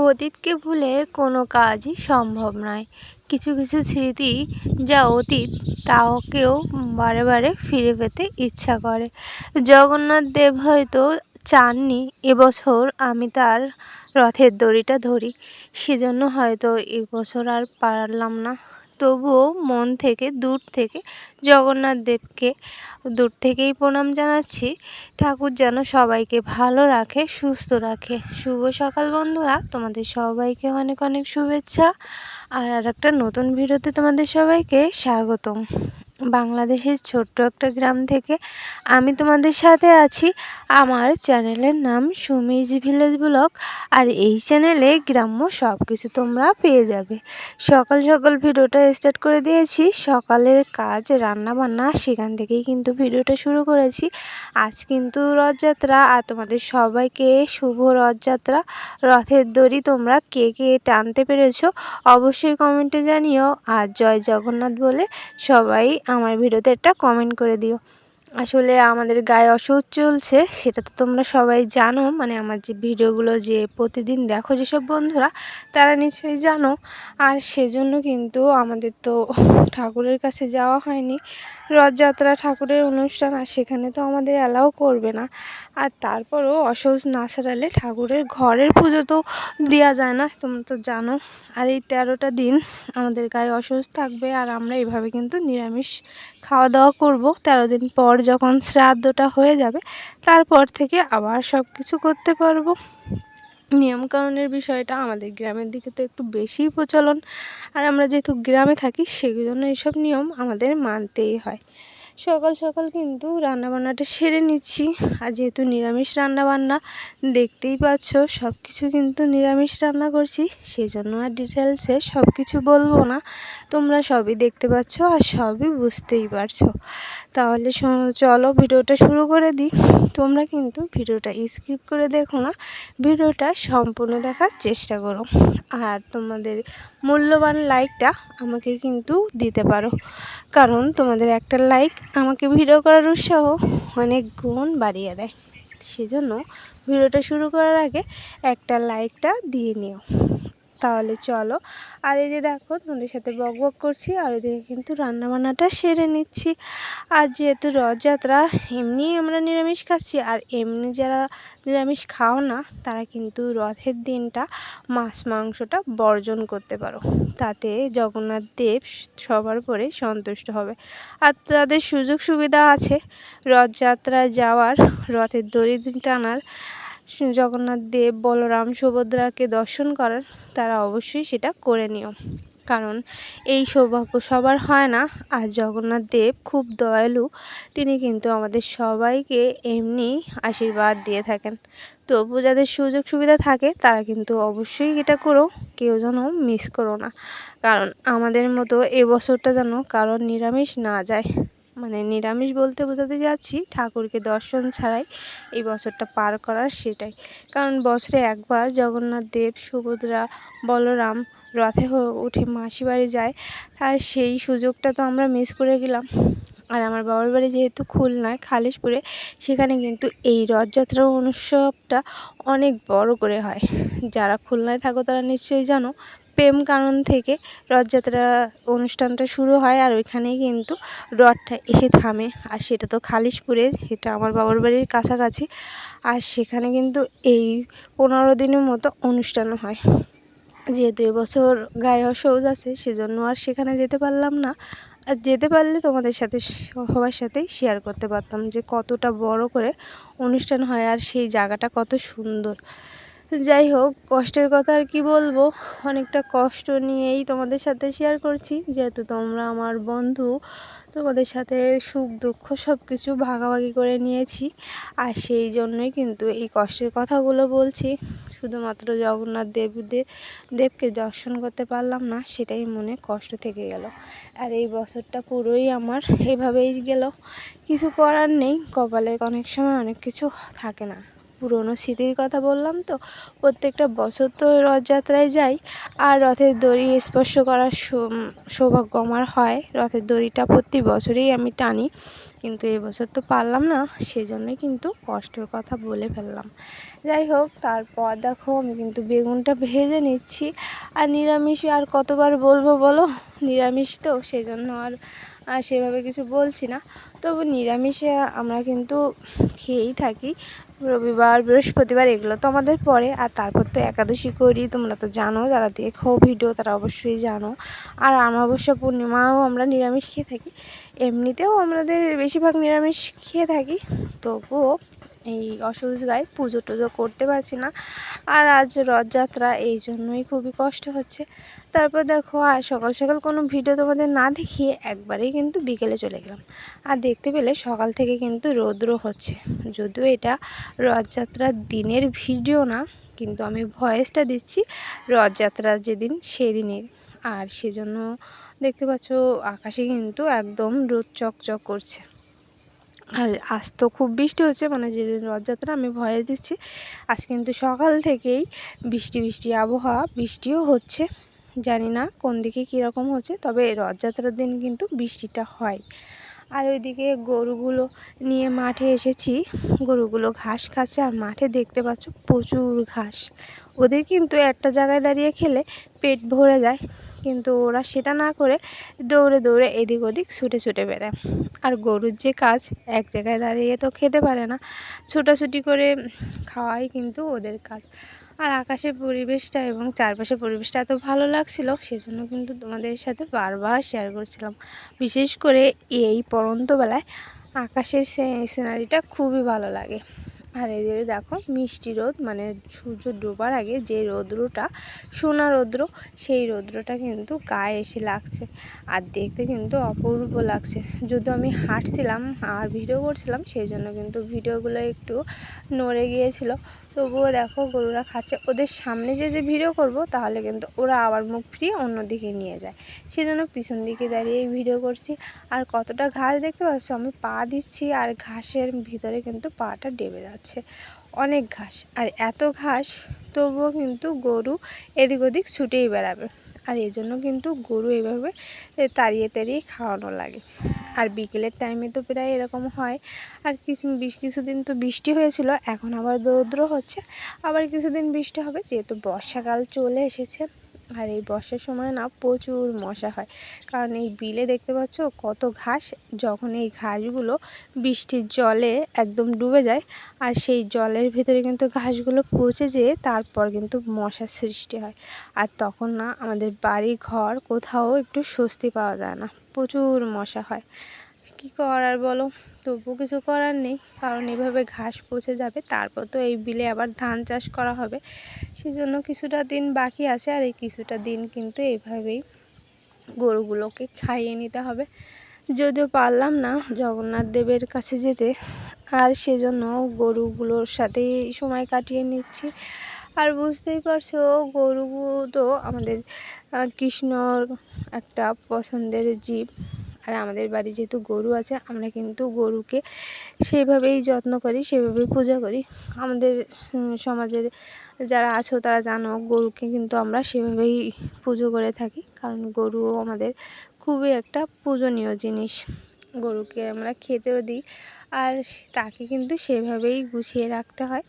অতীতকে ভুলে কোনো কাজই সম্ভব নয়। কিছু কিছু স্মৃতি যা অতীত তাকেও বারে বারে ফিরে পেতে ইচ্ছা করে। জগন্নাথ দেব হয়তো চাননি এবছর আমি তার রথের দড়িটা ধরি, সেজন্য হয়তো এবছর আর পারলাম না। তবুও মন থেকে দূর থেকে জগন্নাথ দেবকে দূর থেকেই প্রণাম জানাচ্ছি। ঠাকুর যেন সবাইকে ভালো রাখে, সুস্থ রাখে। শুভ সকাল বন্ধুরা, তোমাদের সবাইকে অনেক অনেক শুভেচ্ছা। আর একটা নতুন ভিডিওতে তোমাদের সবাইকে স্বাগতম। বাংলাদেশের ছোট্ট একটা গ্রাম থেকে আমি তোমাদের সাথে আছি। আমার চ্যানেলের নাম সুমিজ ভিলেজ ব্লগ। আর এই চ্যানেলে গ্রাম্য সব কিছু তোমরা পেয়ে যাবে। সকাল সকাল ভিডিওটা স্টার্ট করে দিয়েছি। সকালের কাজ রান্না বান্না, সেখান থেকেই কিন্তু ভিডিওটা শুরু করেছি। আজ কিন্তু রথযাত্রা, আর তোমাদের সবাইকে শুভ রথযাত্রা। রথের দড়ি তোমরা কে কে টানতে পেরেছো অবশ্যই কমেন্টে জানিও। আর জয় জগন্নাথ বলে সবাই আমার ভিডিওতে একটা কমেন্ট করে দিও। আসলে আমাদের গায়ে অসুখ চলছে, সেটা তো তোমরা সবাই জানো। মানে আমার যে ভিডিওগুলো যে প্রতিদিন দেখো যেসব বন্ধুরা, তারা নিশ্চয়ই জানো। আর সেজন্য কিন্তু আমাদের তো ঠাকুরের কাছে যাওয়া হয়নি। রথযাত্রা ঠাকুরের অনুষ্ঠান, আর সেখানে তো আমাদের অ্যালাও করবে না। আর তারপরও অসুখ না সারালে ঠাকুরের ঘরের পুজো তো দেওয়া যায় না, তোমরা তো জানো। আর এই 13টা দিন আমাদের গায়ে অসুখ থাকবে, আর আমরা এইভাবে কিন্তু নিরামিষ খাওয়া দাওয়া করব। 13 দিন পর যখন শ্রাদ্ধটা হয়ে যাবে, তারপর থেকে আবার সব কিছু করতে পারবো। নিয়মকানুনের বিষয়টা আমাদের গ্রামের দিকে তো একটু বেশিই প্রচলন। আর আমরা যেহেতু গ্রামে থাকি, সেজন্য এইসব নিয়ম আমাদের মানতেই হয়। সকাল সকাল কিন্তু রান্নাবান্নাটা সেরে নিচ্ছি। আর যেহেতু নিরামিষ রান্নাবান্না, দেখতেই পাচ্ছ সব কিছু কিন্তু নিরামিষ রান্না করছি, সেজন্য আর ডিটেলসে সব কিছু বলবো না। তোমরা সবই দেখতে পাচ্ছ আর সবই বুঝতেই পারছো। তাহলে চলো ভিডিওটা শুরু করে দিই। তোমরা কিন্তু ভিডিওটা স্কিপ করে দেখো না, ভিডিওটা সম্পূর্ণ দেখার চেষ্টা করো। আর তোমাদের মূল্যবান লাইকটা আমাকে কিন্তু দিতে পারো, কারণ তোমাদের একটা লাইক আমাকে ভিডিও করার উৎসাহ অনেক গুণ বাড়িয়ে দেয়। সেজন্য ভিডিওটা শুরু করার আগে একটা লাইকটা দিয়ে নিও। তাহলে চলো। আর এই যে দেখো, তোমাদের সাথে বক বক করছি, আর এদিকে কিন্তু রান্নাবান্নাটা সেরে নিচ্ছি। আর যেহেতু রথযাত্রা, এমনি আমরা নিরামিষ খাচ্ছি। আর এমনি যারা নিরামিষ খাও না, তারা কিন্তু রথের দিনটা মাছ মাংসটা বর্জন করতে পারো। তাতে জগন্নাথ দেব সবার পরে সন্তুষ্ট হবে। আর তাদের সুযোগ সুবিধা আছে রথযাত্রায় যাওয়ার, রথের দড়ি টানার, জগন্নাথ দেব বলরাম সুভদ্রাকে দর্শন করার। তারা অবশ্যই সেটা করে নিও, কারণ এই সৌভাগ্য সবার হয় না। আর জগন্নাথ দেব খুব দয়ালু, তিনি কিন্তু আমাদের সবাইকে এমনি আশীর্বাদ দিয়ে থাকেন। তবু যাদের সুযোগ সুবিধা থাকে, তারা কিন্তু অবশ্যই এটা করো, কেউ যেন মিস করো না। কারণ আমাদের মতো এবছরটা যেন কারণ নিরামিষ না যায়। মানে নিরামিষ বলতে বোঝাতে যাচ্ছি ঠাকুরকে দর্শন ছাড়াই এই বছরটা পার করার, সেটাই। কারণ বছরে একবার জগন্নাথ দেব সুভদ্রা বলরাম রথে উঠে মাসি বাড়ি যায়, আর সেই সুযোগটা তো আমরা মিস করে গেলাম। আর আমার বাবার বাড়ি যেহেতু খুলনায় খালিশপুরে, সেখানে কিন্তু এই রথযাত্রার উৎসবটা অনেক বড় করে হয়। যারা খুলনায় থাকো তারা নিশ্চয়ই জানো, প্রেম কানন থেকে রথযাত্রা অনুষ্ঠানটা শুরু হয়, আর ওইখানেই কিন্তু রথটা এসে থামে। আর সেটা তো খালিশপুরে, এটা আমার বাবার বাড়ির কাছাকাছি। আর সেখানে কিন্তু এই 15 দিনের মতো অনুষ্ঠান হয়। যেহেতু এবছর গায়ে অসৌচ আছে, সেজন্য আর সেখানে যেতে পারলাম না। আর যেতে পারলে তোমাদের সাথে সবার সাথেই শেয়ার করতে পারতাম যে কতটা বড় করে অনুষ্ঠান হয়, আর সেই জায়গাটা কত সুন্দর। যাই হোক, কষ্টের কথা আর কি বলবো, অনেকটা কষ্ট নিয়েই তোমাদের সাথে শেয়ার করছি। যেহেতু তোমরা আমার বন্ধু, তোমাদের সাথে সুখ দুঃখ সব কিছু ভাগাভাগি করে নিয়েছি। আর সেই জন্যই কিন্তু এই কষ্টের কথাগুলো বলছি। শুধুমাত্র জগন্নাথ দেবকে দর্শন করতে পারলাম না, সেটাই মনে কষ্ট থেকে গেল। আর এই বছরটা পুরোই আমার এভাবেই গেল। কিছু করার নেই, কপালে অনেক সময় অনেক কিছু থাকে না। পুরনো স্মৃতির কথা বললাম তো, প্রত্যেকটা বছর তো রথযাত্রায় যাই, আর রথের দড়ি স্পর্শ করার সৌভাগ্য আমার হয়। রথের দড়িটা প্রতি বছরেই আমি টানি, কিন্তু এবছর তো পারলাম না, সেজন্যই কিন্তু কষ্টের কথা বলে ফেললাম। যাই হোক, তারপর দেখো আমি কিন্তু বেগুনটা ভেজে নিচ্ছি। আর নিরামিষ আর কতবার বলবো বলো, নিরামিষ তো সেজন্য আর সেভাবে কিছু বলছি না। তবু নিরামিষে আমরা কিন্তু খেয়েই থাকি। রবিবার, বৃহস্পতিবার এগুলো তো আমাদের পরে, আর তারপর তো একাদশী করি। তোমরা তো জানো, যারা দেখো ভিডিও তারা অবশ্যই জানো। আর অমাবস্যা, পূর্ণিমাও আমরা নিরামিষ খেয়ে থাকি। এমনিতেও আমাদের বেশিরভাগ নিরামিষ খেয়ে থাকি। তবুও এই অসুবিধায় পুজো টুজো করতে পারছি না। আর আজ রথযাত্রা, এই জন্যই খুবই কষ্ট হচ্ছে। তারপর দেখো, আর সকাল সকাল কোনো ভিডিও তোমাদের না দেখিয়ে একবারেই কিন্তু বিকেলে চলে গেলাম। আর দেখতে পেলে সকাল থেকে কিন্তু রৌদ্র হচ্ছে। যদিও এটা রথযাত্রার দিনের ভিডিও না, কিন্তু আমি ভয়েসটা দিচ্ছি রথযাত্রার যেদিন সেদিনের। আর সেজন্য দেখতে পাচ্ছ আকাশে কিন্তু একদম রোদ চকচক করছে। আর আজ তো খুব বৃষ্টি হচ্ছে, মানে যেদিন রথযাত্রা আমি ভয়েস দিচ্ছি, আজ কিন্তু সকাল থেকেই বৃষ্টি বৃষ্টি আবহাওয়া, বৃষ্টিও হচ্ছে। জানি না কোন দিকে কীরকম হচ্ছে, তবে রথযাত্রার দিন কিন্তু বৃষ্টিটা হয়। আর ওইদিকে গরুগুলো নিয়ে মাঠে এসেছি। গরুগুলো ঘাস খাচ্ছে, আর মাঠে দেখতে পাচ্ছ প্রচুর ঘাস। ওদের কিন্তু একটা জায়গায় দাঁড়িয়ে খেলে পেট ভরে যায়, কিন্তু ওরা সেটা না করে দৌড়ে দৌড়ে এদিক ওদিক ছুটে ছুটে বেড়ায়। আর গরুর যে কাজ, এক জায়গায় দাঁড়িয়ে তো খেতে পারে না, ছোটাছুটি করে খাওয়াই কিন্তু ওদের কাজ। আর আকাশের পরিবেশটা এবং চারপাশের পরিবেশটা এত ভালো লাগছিল, সেজন্য কিন্তু তোমাদের সাথে বারবার শেয়ার করছিলাম। বিশেষ করে এই পড়ন্তবেলায় আকাশের সিনারিটা খুবই ভালো লাগে। আর এদিকে দেখো মিষ্টি রোদ, মানে সূর্য ডোবার আগে যে রৌদ্রটা, সোনা রৌদ্র, সেই রৌদ্রটা কিন্তু গায়ে এসে লাগছে। আর দেখতে কিন্তু অপূর্ব লাগছে। যদিও আমি হাঁটছিলাম আর ভিডিও করছিলাম, সেই জন্য কিন্তু ভিডিওগুলো একটু নড়ে গিয়েছিল। তবুও দেখো গরুরা খাচ্ছে। ওদের সামনে যে ভিডিও করব, তাহলে কিন্তু ওরা আবার মুখ ফিরিয়ে অন্যদিকে নিয়ে যায়, সেজন্য পিছন দিকে দাঁড়িয়ে ভিডিও করছি। আর কতটা ঘাস দেখতে পাচ্ছ, আমি পা দিচ্ছি আর ঘাসের ভিতরে কিন্তু পাটা ডেবে যাচ্ছে, অনেক ঘাস। আর এত ঘাস, তবুও কিন্তু গরু এদিক ওদিক ছুটেই বেড়াবে। আর এই জন্য কিন্তু গরু এইভাবে তাড়িয়ে তাড়িয়ে খাওয়ানো লাগে। আর বিকেলের টাইমে তো প্রায় এরকম হয়। আর কিছুদিন তো বৃষ্টি হয়েছিল, এখন আবার রৌদ্র হচ্ছে, আবার কিছুদিন বৃষ্টি হবে, যেহেতু বর্ষাকাল চলে এসেছে। আর এই বর্ষার সময় না প্রচুর মশা হয়, কারণ এই বিলে দেখতে পাচ্ছ কত ঘাস। যখন এই ঘাসগুলো বৃষ্টির জলে একদম ডুবে যায়, আর সেই জলের ভিতরে কিন্তু ঘাসগুলো পচে যেয়ে তারপর কিন্তু মশার সৃষ্টি হয়। আর তখন না আমাদের বাড়ি ঘর কোথাও একটু স্বস্তি পাওয়া যায় না, প্রচুর মশা হয়। কী করার বলো, তবু কিছু করার নেই, কারণ এভাবে ঘাস পচে যাবে, তারপর তো এই বিলে আবার ধান চাষ করা হবে। সেজন্য কিছুটা দিন বাকি আছে, আর এই কিছুটা দিন কিন্তু এইভাবেই গরুগুলোকে খাইয়ে নিতে হবে। যদিও পারলাম না জগন্নাথ দেবের কাছে যেতে, আর সেজন্য গরুগুলোর সাথেই সময় কাটিয়ে নিচ্ছি। আর বুঝতেই পারছো, গরু তো আমাদের কৃষ্ণর একটা পছন্দের জীব। আর আমাদের বাড়ি যেহেতু গরু আছে, আমরা কিন্তু গরুকে সেইভাবেই যত্ন করি, সেভাবেই পূজা করি। আমাদের সমাজের যারা আছো তারা জানো, গরুকে কিন্তু আমরা সেভাবেই পুজো করে থাকি, কারণ গরুও আমাদের খুবই একটা পূজনীয় জিনিস। গরুকে আমরা খেতেও দিই, আর তাকে কিন্তু সেভাবেই গুছিয়ে রাখতে হয়।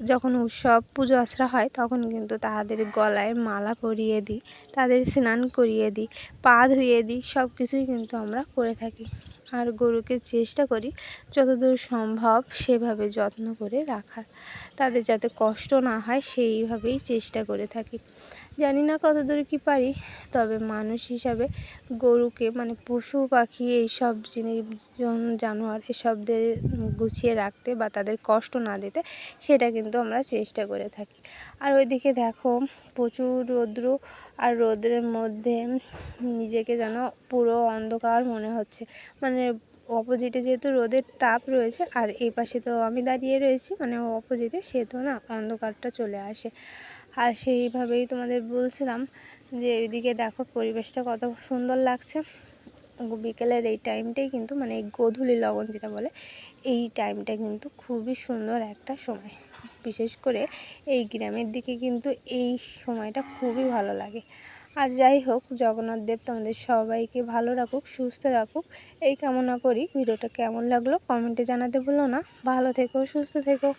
যখন উৎসব পুজো আচরা হয়, তখন কিন্তু তাদের গলায় মালা পরিয়ে দিই, তাদের স্নান করিয়ে দিই, পা ধুইয়ে দিই, সব কিছুই কিন্তু আমরা করে থাকি। আর গরুকে চেষ্টা করি যতদূর সম্ভব সেভাবে যত্ন করে রাখার, তাদের যাতে কষ্ট না হয় সেইভাবেই চেষ্টা করে থাকি। জানি না কতদূর কী পারি, তবে মানুষ হিসাবে গরুকে, মানে পশু পাখি এইসব জিনিস, জানোয়ার এসবদের গুছিয়ে রাখতে বা তাদের কষ্ট না দিতে, সেটা কিন্তু আমরা চেষ্টা করে থাকি। আর ওইদিকে দেখো প্রচুর রৌদ্র, আর রৌদ্রের মধ্যে নিজেকে যেন পুরো অন্ধকার মনে হচ্ছে, মানে অপোজিটে যেহেতু রোদের তাপ রয়েছে আর এই পাশে তো আমি দাঁড়িয়ে রয়েছি মানে অপোজিটে, সেহেতু না অন্ধকারটা চলে আসে। আর সেইভাবেই তোমাদের বলছিলাম যে এদিকে দেখো পরিবেশটা কত সুন্দর লাগছে। বিকেলের এই টাইমটাই কিন্তু মানে এই গোধূলি লগন যেটা বলে, এই টাইমটা কিন্তু খুবই সুন্দর একটা সময়। বিশেষ করে এই গ্রামের দিকে কিন্তু এই সময়টা খুবই ভালো লাগে। আর যাই হোক, জগন্নাথ দেব তোমাদের সবাইকে ভালো রাখুক, সুস্থ রাখুক, এই কামনা করি। ভিডিওটা কেমন লাগলো কমেন্টে জানাতে ভুলো না। ভালো থেকো, সুস্থ থেকো।